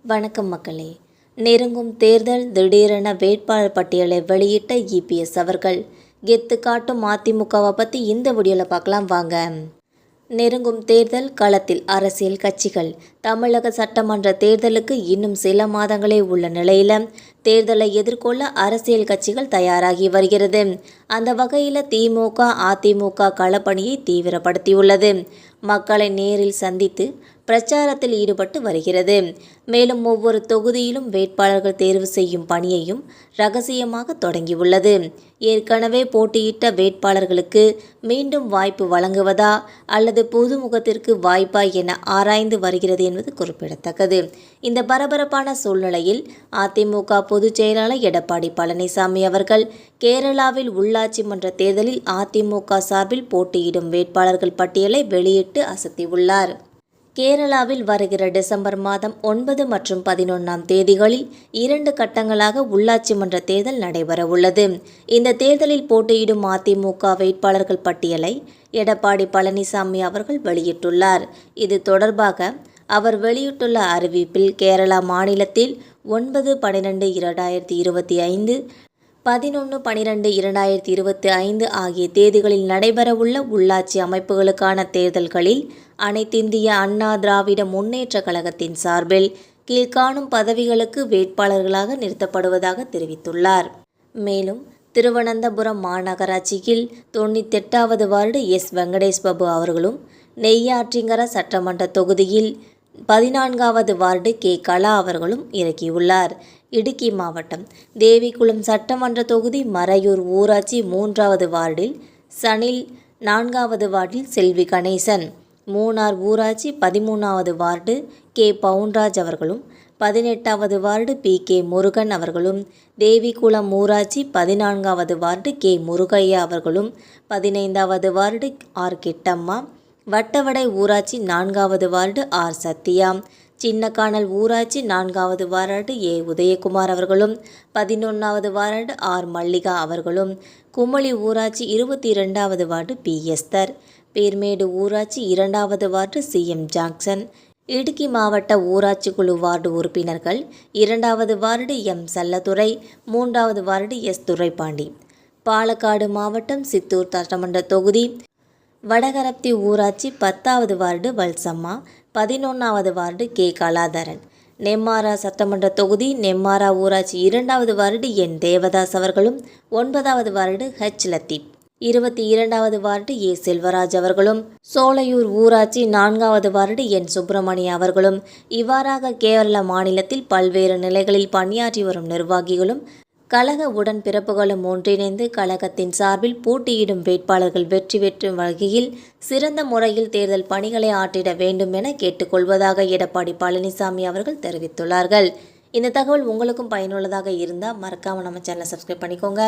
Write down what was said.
வணக்கம் மக்களே. நெருங்கும் தேர்தல், திடீரென வேட்பாளர் பட்டியலை வெளியிட்ட இபிஎஸ் அவர்கள். கெத்து காட்டும் அதிமுகவை பற்றி இந்த வீடியோவில் பார்க்கலாம் வாங்க. நெருங்கும் தேர்தல் களத்தில் அரசியல் கட்சிகள். தமிழக சட்டமன்ற தேர்தலுக்கு இன்னும் சில மாதங்களே உள்ள நிலையில் தேர்தலை எதிர்கொள்ள அரசியல் கட்சிகள் தயாராகி வருகிறது. அந்த வகையில் திமுக, அதிமுக களப்பணியை தீவிரப்படுத்தியுள்ளது. மக்களை நேரில் சந்தித்து பிரச்சாரத்தில் ஈடுபட்டு வருகிறது. மேலும் ஒவ்வொரு தொகுதியிலும் வேட்பாளர்கள் தேர்வு செய்யும் பணியையும் ரகசியமாக தொடங்கியுள்ளது. ஏற்கனவே போட்டியிட்ட வேட்பாளர்களுக்கு மீண்டும் வாய்ப்பு வழங்குவதா அல்லது புதுமுகத்திற்கு வாய்ப்பா என ஆராய்ந்து வருகிறது என்பது குறிப்பிடத்தக்கது. இந்த பரபரப்பான சூழ்நிலையில் அதிமுக பொதுச் செயலாளர் எடப்பாடி பழனிசாமி அவர்கள் கேரளாவில் உள்ளாட்சி மன்ற தேர்தலில் அதிமுக சார்பில் போட்டியிடும் வேட்பாளர்கள் பட்டியலை வெளியிட்டு அசத்தியுள்ளார். கேரளாவில் வருகிற டிசம்பர் மாதம் 9 மற்றும் 11ஆம் தேதிகளில் 2 கட்டங்களாக உள்ளாட்சி மன்ற தேர்தல் நடைபெற உள்ளது. இந்த தேர்தலில் போட்டியிடும் அதிமுக வேட்பாளர்கள் பட்டியலை எடப்பாடி பழனிசாமி அவர்கள் வெளியிட்டுள்ளார். இது தொடர்பாக அவர் வெளியிட்டுள்ள அறிவிப்பில் கேரளா மாநிலத்தில் 9/12/2025, 11/12/2025 ஆகிய தேதிகளில் நடைபெறவுள்ள உள்ளாட்சி அமைப்புகளுக்கான தேர்தல்களில் அனைத்திந்திய அண்ணா திராவிட முன்னேற்ற கழகத்தின் சார்பில் கீழ்காணும் பதவிகளுக்கு வேட்பாளர்களாக நிறுத்தப்படுவதாக தெரிவித்துள்ளார். மேலும் திருவனந்தபுரம் மாநகராட்சியில் 98வது வார்டு எஸ். வெங்கடேஷ் பாபு அவர்களும், நெய்யாற்றிங்கர சட்டமன்ற தொகுதியில் 14வது வார்டு கே. கலா அவர்களும் இறக்கியுள்ளார். இடுக்கி மாவட்டம் தேவிகுளம் சட்டமன்ற தொகுதி மறையூர் ஊராட்சி 3வது வார்டில் சனில், 4வது வார்டில் செல்வி கணேசன், மூணார் ஊராட்சி 13வது வார்டு கே. பவுன்ராஜ் அவர்களும், 18வது வார்டு பி. கே. முருகன் அவர்களும், தேவிகுளம் ஊராட்சி 14வது வார்டு கே. முருகையா அவர்களும், 15வது வார்டு ஆர். கிட்டம்மா, வட்டவடை ஊராட்சி 4வது வார்டு ஆர். சத்யா, சின்னக்கானல் ஊராட்சி 4வது வார்டு ஏ. உதயகுமார் அவர்களும், 11வது வார்டு ஆர். மல்லிகா அவர்களும், குமளி ஊராட்சி 22வது வார்டு பி. எஸ்தர், பீர்மேடு ஊராட்சி 2வது வார்டு சி. எம். ஜாக்சன், இடுக்கி மாவட்ட ஊராட்சி குழு வார்டு உறுப்பினர்கள் 2வது வார்டு எம். செல்லதுரை, 3வது வார்டு எஸ். துரைப்பாண்டி, பாலக்காடு மாவட்டம் சித்தூர் சட்டமன்ற தொகுதி வடகரப்தி ஊராட்சி 10வது வார்டு வல்சம்மா, 11வது வார்டு கே. கலாதரன், நெம்மாரா சட்டமன்ற தொகுதி நெம்மாரா ஊராட்சி 2வது வார்டு என். தேவதாஸ் அவர்களும், 9வது வார்டு ஹெச். லத்தீப், 22வது வார்டு ஏ. செல்வராஜ் அவர்களும், சோலையூர் ஊராட்சி 4வது வார்டு என். சுப்பிரமணிய அவர்களும், இவ்வாறாக கேரள மாநிலத்தில் பல்வேறு நிலைகளில் பணியாற்றி வரும் நிர்வாகிகளும் கழக உடன்பிறப்புகளும் ஒன்றிணைந்து கழகத்தின் சார்பில் போட்டியிடும் வேட்பாளர்கள் வெற்றி பெற்றும் வகையில் சிறந்த முறையில் தேர்தல் பணிகளை ஆற்றிட வேண்டும் என கேட்டுக்கொள்வதாக எடப்பாடி பழனிசாமி அவர்கள் தெரிவித்துள்ளார்கள். இந்த தகவல் உங்களுக்கும் பயனுள்ளதாக இருந்தால் மறக்காமல் நம்ம சேனலை சப்ஸ்கிரைப் பண்ணிக்கோங்க.